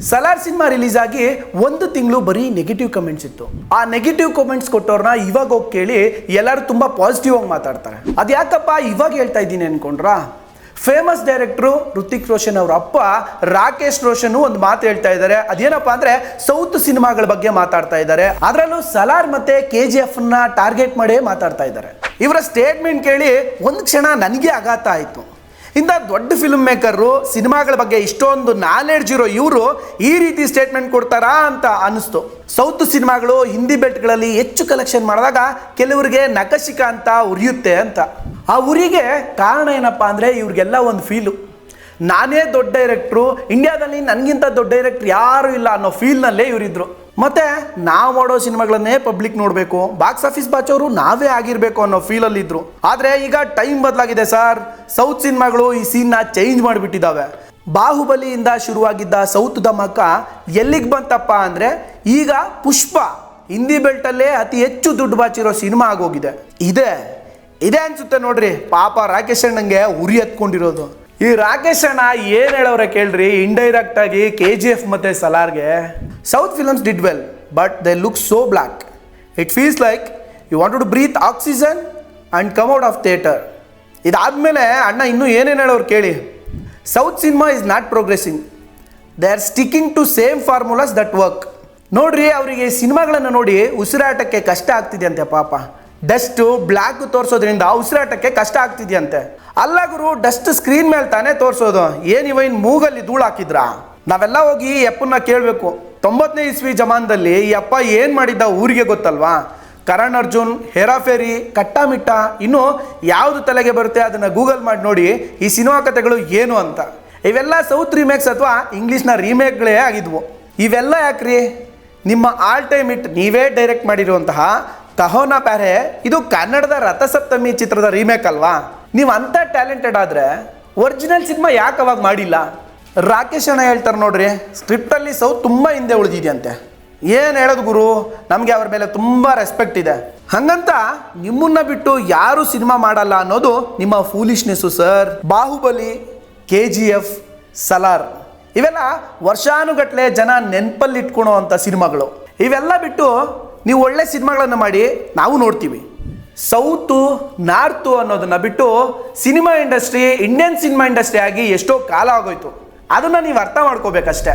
Salaar cinema release ಆಗಿ ಒಂದು ತಿಂಗಳು ಬರೀ ನೆಗೆಟಿವ್ ಕಮೆಂಟ್ಸ್ ಇತ್ತು. ಆ ನೆಗೆಟಿವ್ ಕಮೆಂಟ್ಸ್ ಕೊಟ್ಟವ್ರನ್ನ ಇವಾಗ ಹೋಗಿ ಕೇಳಿ ಎಲ್ಲರೂ ತುಂಬಾ ಪಾಸಿಟಿವ್ ಆಗಿ ಮಾತಾಡ್ತಾರೆ. ಅದ್ಯಾಕಪ್ಪ ಇವಾಗ ಹೇಳ್ತಾ ಇದ್ದೀನಿ ಅನ್ಕೊಂಡ್ರಾ? ಫೇಮಸ್ ಡೈರೆಕ್ಟ್ರು ಋತಿಕ್ ರೋಷನ್ ಅವ್ರ ಅಪ್ಪ ರಾಕೇಶ್ ರೋಷನ್ ಒಂದು ಮಾತು ಹೇಳ್ತಾ ಇದ್ದಾರೆ. ಅದೇನಪ್ಪ ಅಂದ್ರೆ ಸೌತ್ ಸಿನಿಮಾಗಳ ಬಗ್ಗೆ ಮಾತಾಡ್ತಾ ಇದ್ದಾರೆ. ಅದರಲ್ಲೂ ಸಲಾರ್ ಮತ್ತೆ KGF ನ ಟಾರ್ಗೆಟ್ ಮಾಡೇ ಮಾತಾಡ್ತಾ ಇದ್ದಾರೆ. ಇವರ ಸ್ಟೇಟ್ಮೆಂಟ್ ಕೇಳಿ ಒಂದು ಕ್ಷಣ ನನಗೆ ಆಘಾತ ಆಯಿತು. ಇಂಥ ದೊಡ್ಡ ಫಿಲ್ಮ್ ಮೇಕರು, ಸಿನಿಮಾಗಳ ಬಗ್ಗೆ ಇಷ್ಟೊಂದು ನಾಲೆಡ್ಜ್ ಇರೋ ಇವರು ಈ ರೀತಿ ಸ್ಟೇಟ್ಮೆಂಟ್ ಕೊಡ್ತಾರಾ ಅಂತ ಅನಿಸ್ತು. ಸೌತ್ ಸಿನಿಮಾಗಳು ಹಿಂದಿ ಬೆಲ್ಟ್ಗಳಲ್ಲಿ ಹೆಚ್ಚು ಕಲೆಕ್ಷನ್ ಮಾಡಿದಾಗ ಕೆಲವರಿಗೆ ನಖಶಿಕ ಅಂತ ಉರಿಯುತ್ತೆ ಅಂತ. ಆ ಉರಿಗೆ ಕಾರಣ ಏನಪ್ಪ ಅಂದರೆ ಇವ್ರಿಗೆಲ್ಲ ಒಂದು ಫೀಲು, ನಾನೇ ದೊಡ್ಡ ಡೈರೆಕ್ಟ್ರು, ಇಂಡಿಯಾದಲ್ಲಿ ನನಗಿಂತ ದೊಡ್ಡ ಡೈರೆಕ್ಟ್ರ್ ಯಾರೂ ಇಲ್ಲ ಅನ್ನೋ ಫೀಲ್ನಲ್ಲೇ ಇವರಿದ್ರು. ಮತ್ತೆ ನಾವು ಮಾಡೋ ಸಿನಿಮಾಗಳನ್ನೇ ಪಬ್ಲಿಕ್ ನೋಡಬೇಕು, ಬಾಕ್ಸ್ ಆಫೀಸ್ ಬಾಚೋರು ನಾವೇ ಆಗಿರಬೇಕು ಅನ್ನೋ ಫೀಲಲ್ಲಿ ಇದ್ರು. ಆದರೆ ಈಗ ಟೈಮ್ ಬದಲಾಗಿದೆ ಸರ್. ಸೌತ್ ಸಿನಿಮಾಗಳು ಈ ಸೀನ್ನ ಚೇಂಜ್ ಮಾಡಿಬಿಟ್ಟಿದ್ದಾವೆ. ಬಾಹುಬಲಿಯಿಂದ ಶುರುವಾಗಿದ್ದ ಸೌತ್ ಧಮಾಕ ಎಲ್ಲಿಗೆ ಬಂತಪ್ಪ ಅಂದರೆ ಈಗ ಪುಷ್ಪ ಹಿಂದಿ ಬೆಲ್ಟಲ್ಲೇ ಅತಿ ಹೆಚ್ಚು ದುಡ್ಡು ಬಾಚಿರೋ ಸಿನಿಮಾ ಆಗೋಗಿದೆ. ಇದೇ ಅನ್ಸುತ್ತೆ ನೋಡ್ರಿ ಪಾಪ ರಾಕೇಶ್ ಅಣ್ಣಂಗೆ ಉರಿ ಹತ್ಕೊಂಡಿರೋದು. ಈ ರಾಕೇಶ್ ಅಣ್ಣ ಏನು ಹೇಳೋರೆ ಕೇಳ್ರಿ, ಇಂಡೈರೆಕ್ಟ್ ಆಗಿ KGF ಮತ್ತೆ ಸಲಾರ್ಗೆ south films did well but they look so black. It feels like you want to breathe oxygen and come out of theatre. ಇದಾದಮೇಲೆ ಅಣ್ಣ ಇನ್ನೂ ಏನೇನು ಹೇಳೋರು ಕೇಳಿ. South cinema is not progressing, they are sticking to same formulas that work. ನೋಡ್ರಿ, ಅವರಿಗೆ ಸಿನಿಮಾಗಳನ್ನು ನೋಡಿ ಉಸಿರಾಟಕ್ಕೆ ಕಷ್ಟ ಆಗ್ತಿದೆ ಅಂತೆ ಪಾಪ. ಡಸ್ಟು ಬ್ಲ್ಯಾಕ್ ತೋರಿಸೋದ್ರಿಂದ ಉಸಿರಾಟಕ್ಕೆ ಕಷ್ಟ ಆಗ್ತಿದೆಯಂತೆ. ಅಲ್ಲ ಗುರು, ಡಸ್ಟ್ ಸ್ಕ್ರೀನ್ ಮೇಲೆ ತಾನೇ ತೋರಿಸೋದು, ಏನಿವ ಇನ್ನು ಮೂಗಲ್ಲಿ ಧೂಳು ಹಾಕಿದ್ರಾ? ನಾವೆಲ್ಲ ಹೋಗಿ ಈ ಅಪ್ಪನ್ನ ಕೇಳಬೇಕು. 90ನೇ ಇಸ್ವಿ ಜಮಾನದಲ್ಲಿ ಈ ಅಪ್ಪ ಏನು ಮಾಡಿದ್ದ ಊರಿಗೆ ಗೊತ್ತಲ್ವಾ? ಕರಣ್ ಅರ್ಜುನ್, ಹೇರಾಫೇರಿ, ಕಟ್ಟಾಮಿಟ್ಟ, ಇನ್ನು ಯಾವುದು ತಲೆಗೆ ಬರುತ್ತೆ ಅದನ್ನು ಗೂಗಲ್ ಮಾಡಿ ನೋಡಿ ಈ ಸಿನಿಮಾ ಕಥೆಗಳು ಏನು ಅಂತ. ಇವೆಲ್ಲ ಸೌತ್ ರೀಮೇಕ್ಸ್ ಅಥವಾ ಇಂಗ್ಲೀಷ್ನ ರೀಮೇಕ್ಗಳೇ ಆಗಿದ್ವು. ಇವೆಲ್ಲ ಯಾಕ್ರಿ? ನಿಮ್ಮ ಆಲ್ ಟೈಮ್ ಹಿಟ್ ನೀವೇ ಡೈರೆಕ್ಟ್ ಮಾಡಿರುವಂತಹ ಕಹೋನಾ ಪ್ಯಾರೆ ಇದು ಕನ್ನಡದ ರಥಸಪ್ತಮಿ ಚಿತ್ರದ ರೀಮೇಕ್ ಅಲ್ವಾ? ನೀವು ಅಂಥ ಟ್ಯಾಲೆಂಟೆಡ್ ಆದರೆ ಒರಿಜಿನಲ್ ಸಿನಿಮಾ ಯಾಕೆ ಅವಾಗ ಮಾಡಿಲ್ಲ? ರಾಕೇಶ್ ಅಣ್ಣ ಹೇಳ್ತಾರೆ ನೋಡ್ರಿ, ಸ್ಕ್ರಿಪ್ಟಲ್ಲಿ ಸೌತ್ ತುಂಬ ಹಿಂದೆ ಉಳಿದಿದೆಯಂತೆ. ಏನು ಹೇಳೋದು ಗುರು, ನಮಗೆ ಅವ್ರ ಮೇಲೆ ತುಂಬ ರೆಸ್ಪೆಕ್ಟ್ ಇದೆ. ಹಾಗಂತ ನಿಮ್ಮನ್ನ ಬಿಟ್ಟು ಯಾರೂ ಸಿನಿಮಾ ಮಾಡಲ್ಲ ಅನ್ನೋದು ನಿಮ್ಮ ಫೂಲಿಶ್ನೆಸ್ಸು ಸರ್. ಬಾಹುಬಲಿ, KGF, ಸಲಾರ್ ಇವೆಲ್ಲ ವರ್ಷಾನುಗಟ್ಟಲೆ ಜನ ನೆನಪಲ್ಲಿ ಇಟ್ಕೊಳೋ ಅಂಥ ಸಿನಿಮಾಗಳು. ಇವೆಲ್ಲ ಬಿಟ್ಟು ನೀವು ಒಳ್ಳೆ ಸಿನಿಮಾಗಳನ್ನು ಮಾಡಿ ನಾವು ನೋಡ್ತೀವಿ. ಸೌತು ನಾರ್ತು ಅನ್ನೋದನ್ನು ಬಿಟ್ಟು cinema industry Indian cinema industry ಆಗಿ ಎಷ್ಟೋ ಕಾಲ ಆಗೋಯ್ತು. ಅದನ್ನು ನೀವು ಅರ್ಥ ಮಾಡ್ಕೋಬೇಕಷ್ಟೆ.